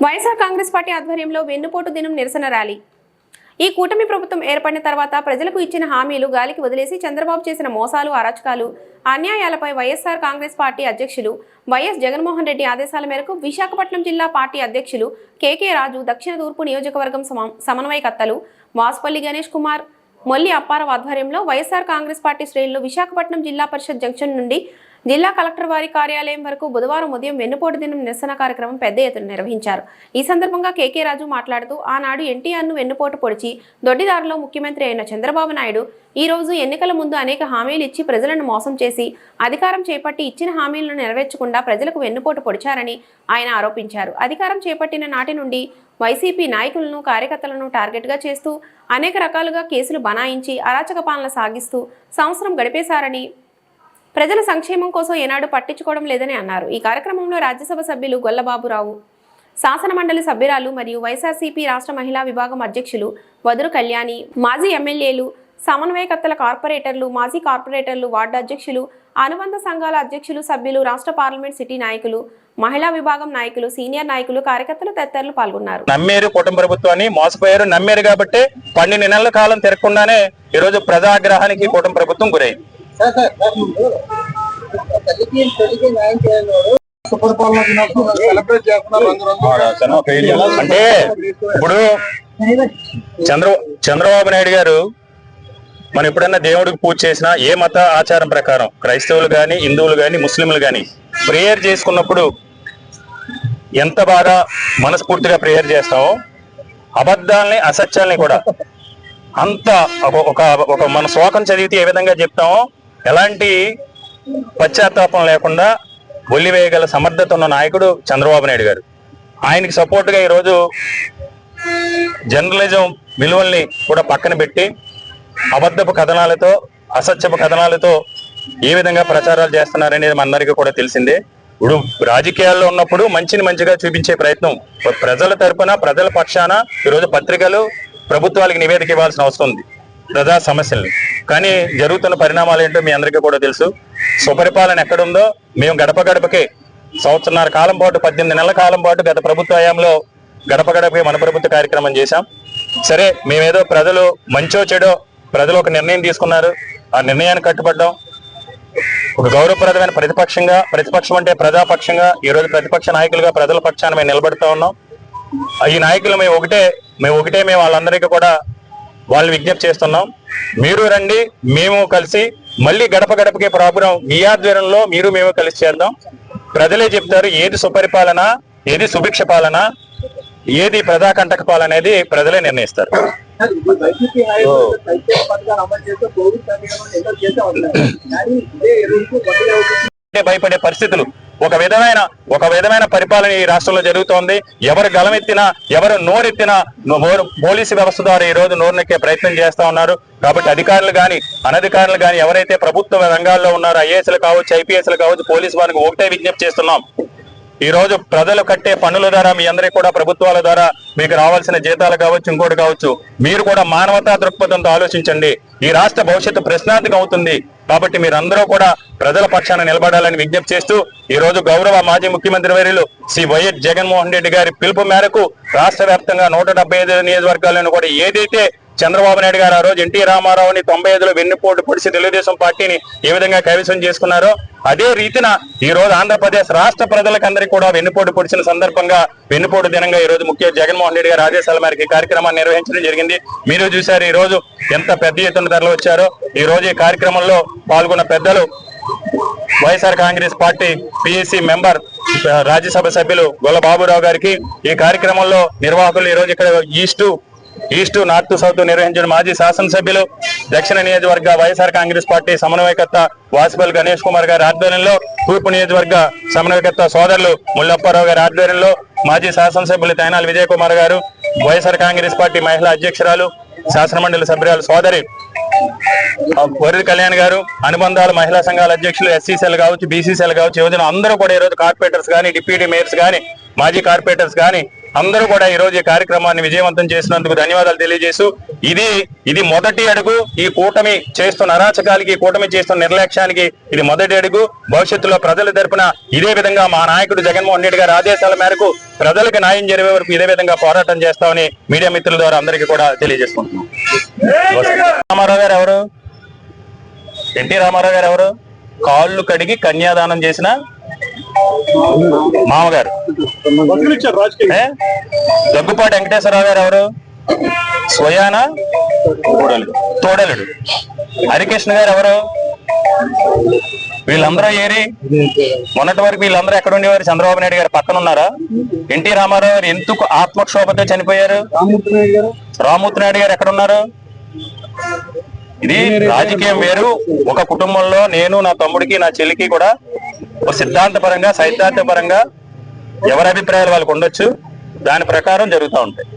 YSR Congress party ఆధ్వర్యంలో వెన్నుపోటు దినం నిరసన ర్యాలీ. ఈ కూటమి ప్రభుత్వం ఏర్పడిన తర్వాత ప్రజలకు ఇచ్చిన హామీలు గాలికి వదిలేసి చంద్రబాబు చేసిన మోసాలు, అరాచకాలు, అన్యాయాలపై వైఎస్ఆర్ కాంగ్రెస్ పార్టీ అధ్యక్షులు వైఎస్ జగన్మోహన్ రెడ్డి ఆదేశాల మేరకు విశాఖపట్నం జిల్లా పార్టీ అధ్యక్షులు కేకే రాజు, దక్షిణ తూర్పు నియోజకవర్గం సమన్వయకర్తలు వాసుపల్లి గణేష్ కుమార్, మొల్లి అప్పారావు ఆధ్వర్యంలో వైఎస్ఆర్ కాంగ్రెస్ పార్టీ శ్రేణులు విశాఖపట్నం జిల్లా పరిషత్ జంక్షన్ నుండి జిల్లా కలెక్టర్ వారి కార్యాలయం వరకు బుధవారం ఉదయం వెన్నుపోటు దినం నిరసన కార్యక్రమం పెద్ద ఎత్తున నిర్వహించారు. ఈ సందర్భంగా కేకే రాజు మాట్లాడుతూ, ఆనాడు ఎన్టీఆర్ను వెన్నుపోటు పొడిచి దొడ్డిదారిలో ముఖ్యమంత్రి అయిన చంద్రబాబు నాయుడు ఈ రోజు ఎన్నికల ముందు అనేక హామీలు ఇచ్చి ప్రజలను మోసం చేసి అధికారం చేపట్టి ఇచ్చిన హామీలను నెరవేర్చకుండా ప్రజలకు వెన్నుపోటు పొడిచారని ఆయన ఆరోపించారు. అధికారం చేపట్టిన నాటి నుండి వైసీపీ నాయకులను, కార్యకర్తలను టార్గెట్గా చేస్తూ అనేక రకాలుగా కేసులు బనాయించి అరాచక పాలన సాగిస్తూ సంవత్సరం గడిపేశారని, ప్రజల సంక్షేమం కోసం ఏనాడు పట్టించుకోవడం లేదని అన్నారు. ఈ కార్యక్రమంలో రాజ్యసభ సభ్యులు గొల్లబాబురావు, శాసన మండలి సభ్యురాలు మరియు వైఎస్ఆర్సీపీ రాష్ట్ర మహిళా విభాగం అధ్యక్షులు వదురు కళ్యాణి, మాజీ ఎమ్మెల్యేలు, సమన్వయకర్తల కార్పొరేటర్లు, మాజీ కార్పొరేటర్లు, వార్డు అధ్యక్షులు, అనుబంధ సంఘాల అధ్యక్షులు, సభ్యులు, రాష్ట్ర పార్లమెంట్ సిటీ నాయకులు, మహిళా విభాగం నాయకులు, సీనియర్ నాయకులు, కార్యకర్తలు తదితరులు పాల్గొన్నారు. నమ్మేరు కుటుంబ ప్రభుత్వాన్ని మోసపోయారు. నమ్మేరు కాబట్టి 12 నెలల కాలం తిరగకుండానే ఈరోజు ప్రజాగ్రహానికి కుటుంబ ప్రభుత్వం గురైంది. అంటే ఇప్పుడు చంద్రబాబు నాయుడు గారు మనం ఎప్పుడన్నా దేవుడికి పూజ చేసినా ఏ మత ఆచారం ప్రకారం క్రైస్తవులు గాని, హిందువులు గాని, ముస్లింలు గాని ప్రేయర్ చేసుకున్నప్పుడు ఎంత బాగా మనస్ఫూర్తిగా ప్రేయర్ చేస్తామో అబద్ధాలని, అసత్యాలని కూడా అంత ఒక మన శ్లోకం చదివితే ఏ విధంగా చెప్తామో ఎలాంటి పశ్చాత్తాపం లేకుండా ఒల్లివేయగల సమర్థత ఉన్న నాయకుడు చంద్రబాబు నాయుడు గారు. ఆయనకి సపోర్ట్గా ఈరోజు జర్నలిజం విలువల్ని కూడా పక్కన పెట్టి అబద్ధపు కథనాలతో, అసత్యపు కథనాలతో ఏ విధంగా ప్రచారాలు చేస్తున్నారనేది మనందరికీ కూడా తెలిసిందే. ఇప్పుడు రాజకీయాల్లో ఉన్నప్పుడు మంచిని మంచిగా చూపించే ప్రయత్నం, ప్రజల తరపున, ప్రజల పక్షాన ఈరోజు పత్రికలు ప్రభుత్వాలకు నివేదిక ఇవ్వాల్సిన అవసరం ఉంది ప్రజా సమస్యల్ని. కానీ జరుగుతున్న పరిణామాలు ఏంటో మీ అందరికీ కూడా తెలుసు. సుపరిపాలన ఎక్కడుందో మేము గడప గడపకే సంవత్సరన్నర కాలం పాటు, 18 నెలల కాలం పాటు గత ప్రభుత్వ హయాంలో గడప గడపకే మన ప్రభుత్వ కార్యక్రమం చేశాం. సరే, మేమేదో ప్రజలు మంచో చెడో ప్రజలు ఒక నిర్ణయం తీసుకున్నారు, ఆ నిర్ణయాన్ని కట్టుబడ్డాం. ఒక గౌరవప్రదమైన ప్రతిపక్షం అంటే ప్రజాపక్షంగా ఈరోజు ప్రతిపక్ష నాయకులుగా ప్రజల పక్షాన మేము నిలబడుతూ ఉన్నాం. ఈ నాయకులు మేము ఒకటే మేము వాళ్ళందరికీ కూడా వాళ్ళు విజ్ఞప్తి చేస్తున్నాం. మీరు రండి, మేము కలిసి మళ్ళీ గడప గడపకే ప్రోగ్రాం మీ ఆధ్వర్యంలో మీరు మేము కలిసి చేద్దాం. ప్రజలే చెప్తారు ఏది సుపరిపాలన, ఏది సుభిక్ష పాలన, ఏది ప్రజాకంటక పాలన అనేది ప్రజలే నిర్ణయిస్తారు. భయపడే పరిస్థితులు, ఒక విధమైన పరిపాలన ఈ రాష్ట్రంలో జరుగుతోంది. ఎవరు గలమెత్తినా, ఎవరు నోరెత్తినా పోలీసు వ్యవస్థ ద్వారా ఈ రోజు నోరునెక్కే ప్రయత్నం చేస్తా ఉన్నారు. కాబట్టి అధికారులు గాని, అనధికారులు గాని ఎవరైతే ప్రభుత్వ రంగాల్లో ఉన్నారో ఐఏఎస్లు కావచ్చు, ఐపీఎస్లు కావచ్చు, పోలీసు వారికి ఒకటే విజ్ఞప్తి చేస్తున్నాం. ఈ రోజు ప్రజలు కట్టే పన్నుల ద్వారా మీ అందరికీ కూడా ప్రభుత్వాల ద్వారా మీకు రావాల్సిన జీతాలు కావచ్చు, ఇంకోటి కావచ్చు, మీరు కూడా మానవతా దృక్పథంతో ఆలోచించండి. ఈ రాష్ట్ర భవిష్యత్తు ప్రశ్నార్థకం అవుతుంది. కాబట్టి మీరందరూ కూడా ప్రజల పక్షాన నిలబడాలని విజ్ఞప్తి చేస్తూ ఈ రోజు గౌరవ మాజీ ముఖ్యమంత్రి వర్యులు శ్రీ వైఎస్ జగన్మోహన్ రెడ్డి గారి పిలుపు మేరకు రాష్ట్ర వ్యాప్తంగా 175 నియోజకవర్గాలను కూడా ఏదైతే చంద్రబాబు నాయుడు గారు ఆ రోజు ఎన్టీ రామారావుని 95లో వెన్నుపోటు పొడిచి తెలుగుదేశం పార్టీని ఏ విధంగా కైవసం చేసుకున్నారో అదే రీతిన ఈ రోజు ఆంధ్రప్రదేశ్ రాష్ట్ర ప్రజలకందరికీ కూడా వెన్నుపోటు పొడిచిన సందర్భంగా వెన్నుపోటు దినంగా ఈ రోజు ముఖ్య జగన్మోహన్ రెడ్డి గారి ఆదేశాల మేరకు ఈ కార్యక్రమాన్ని నిర్వహించడం జరిగింది. మీరు చూశారు ఈ రోజు ఎంత పెద్ద ఎత్తున తరలి వచ్చారో. ఈ రోజు ఈ కార్యక్రమంలో పాల్గొన్న పెద్దలు YSR Congress party PSC member, Rajya Sabha సభ్యులు గొల్లబాబురావు గారికి, ఈ కార్యక్రమంలో నిర్వాహకులు ఈ రోజు ఇక్కడ ఈస్ట్, నార్త్, సౌత్ నిర్వహించిన మాజీ శాసనసభ్యులు, దక్షిణ నియోజకవర్గ వైఎస్ఆర్ కాంగ్రెస్ పార్టీ సమన్వయకర్త వాసుపల్లి గణేష్ కుమార్ గారి ఆధ్వర్యంలో, తూర్పు నియోజకవర్గ సమన్వయకర్త సోదరులు ముల్లప్పారావు గారి ఆధ్వర్యంలో, మాజీ శాసనసభ్యులు తైనాల విజయ్ కుమార్ గారు, వైఎస్ఆర్ కాంగ్రెస్ పార్టీ మహిళా అధ్యక్షురాలు, శాసనమండలి సభ్యురాలు సోదరి వరుడి కళ్యాణ్ గారు, అనుబంధాల మహిళా సంఘాల అధ్యక్షులు, ఎస్సీసీలు కావచ్చు, బీసీసీలు కావచ్చు, యువజన అందరూ కూడా ఈరోజు కార్పొరేటర్స్ కానీ, డిప్యూటీ మేయర్స్ కానీ, మాజీ కార్పొరేటర్స్ కానీ, అందరూ కూడా ఈ రోజు ఈ కార్యక్రమాన్ని విజయవంతం చేసినందుకు ధన్యవాదాలు తెలియజేస్తూ ఇది మొదటి అడుగు. ఈ కూటమి చేస్తున్న అరాచకాలకి, ఈ కూటమి చేస్తున్న నిర్లక్ష్యానికి ఇది మొదటి అడుగు. భవిష్యత్తులో ప్రజల తరపున ఇదే విధంగా మా నాయకుడు జగన్మోహన్ రెడ్డి గారి ఆదేశాల మేరకు ప్రజలకు న్యాయం జరిగే వరకు ఇదే విధంగా పోరాటం చేస్తామని మీడియా మిత్రుల ద్వారా అందరికీ కూడా తెలియజేసుకుంటున్నాం. రామారావు గారు ఎవరు? ఎన్టీ రామారావు గారు ఎవరు? కాళ్ళు కడిగి కన్యాదానం చేసిన మామగారు. దగ్గుపాటి వెంకటేశ్వరరావు గారు ఎవరు? స్వయాన తోడలుడు. హరికృష్ణ గారు ఎవరు? వీళ్ళందరూ ఏరి మొన్నటి వరకు వీళ్ళందరూ ఎక్కడ ఉండేవారు? చంద్రబాబు నాయుడు గారు పక్కన ఉన్నారా? ఎన్టీ రామారావు గారు ఎందుకు ఆత్మక్షోభతో చనిపోయారు? రామ్మూర్తి నాయుడు గారు ఎక్కడ ఉన్నారు? ఇది రాజకీయం వేరు. ఒక కుటుంబంలో నేను, నా తమ్ముడికి, నా చెల్లికి కూడా సిద్ధాంతపరంగా, సైద్ధాంతపరంగా ఎవరి అభిప్రాయాలు వాళ్ళకు ఉండొచ్చు. దాని ప్రకారం జరుగుతూ ఉంటాయి.